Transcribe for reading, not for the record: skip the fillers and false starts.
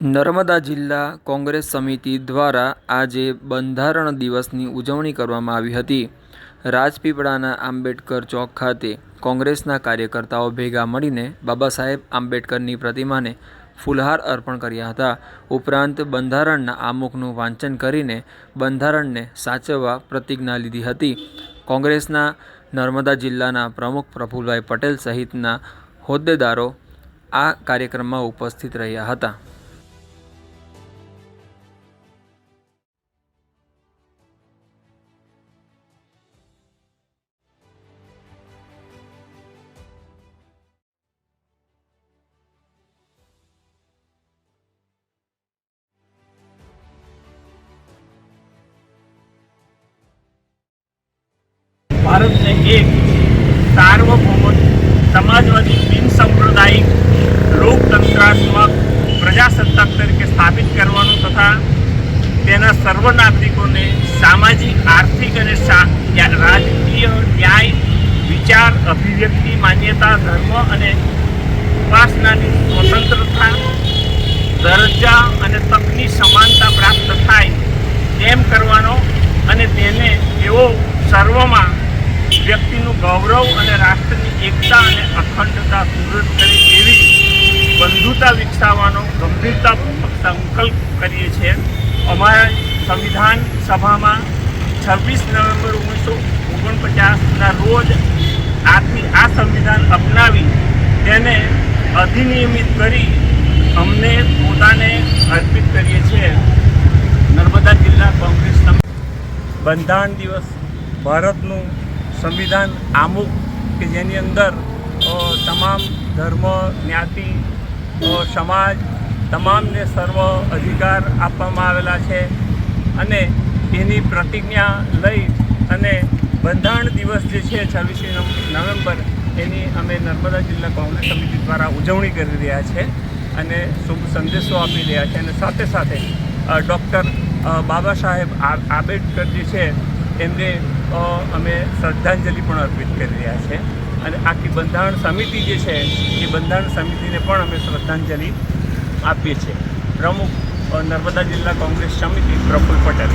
નર્મદા જિલ્લા કોંગ્રેસ સમિતિ દ્વારા આજે બંધારણ દિવસની ઉજવણી કરવામાં આવી હતી. રાજપીપળાના આંબેડકર ચોક ખાતે કોંગ્રેસના કાર્યકર્તાઓ ભેગા મળીને બાબા સાહેબ આંબેડકરની પ્રતિમાને ફૂલહાર અર્પણ કર્યા હતા. ઉપરાંત બંધારણના આમુખનું વાંચન કરીને બંધારણને સાચવવા પ્રતિજ્ઞા લીધી હતી. કોંગ્રેસના નર્મદા જિલ્લાના પ્રમુખ પ્રફુલભાઈ પટેલ સહિતના હોદ્દેદારો આ કાર્યક્રમમાં ઉપસ્થિત રહ્યા હતા. भारत ने एक सार्वभौम समाजवादी बिन सांप्रदायिक लोकतंत्रात्मक प्रजासत्ताक तरीके स्थापित करवानो तथा तेना सर्व नागरिकोने सामाजिक आर्थिक और राजकीय न्याय विचार अभिव्यक्ति मान्यता धर्म और उपासनानी स्वतंत्रता दरजा और तकनी समानता प्राप्त थाय तेम करवानो अने तेने एवो सर्वमां व्यक्तिનું ગૌરવ અને રાષ્ટ્રની એકતા અને અખંડતા સુદૃઢ કરે એવી બંધુતા વિકસાવવાનો ગંભીરતાપૂર્વક સંકલ્પ કરીએ છીએ. અમારા સંવિધાન સભામાં 26 નવેમ્બર 1949ના રોજ આ સંવિધાન અપનાવી તેને અધિનિયમિત કરી અમને પોતાને અર્પિત કરીએ છીએ. નર્મદા જિલ્લા કોંગ્રેસ સમિતિ બંધારણ દિવસ ભારતનું संविधान आमुख के जेनी अंदर तमाम धर्म ज्ञाति समाज तमाम ने सर्व अधिकार आपवामां आवेला छे अने एनी प्रतिज्ञा लई अने बंधारण दिवस जे छे 26 नवेम्बर एनी अमे नर्मदा जिल्ला कोंग्रेस समिति द्वारा उजवणी करी रह्या छे अने शुभ संदेशो आपी रह्या छे अने साथे साथे डॉक्टर बाबा साहेब आंबेडकर जे छे एमने अमे श्रद्धांजलि पण अर्पित करी रह्या छे अने आखी बंधारण समिति जे छे ए बंधारण समितिने पण अमे श्रद्धांजलि आपीए छे. प्रमुख नर्मदा जिल्ला कोंग्रेस समिति प्रफुल्ल पटेल.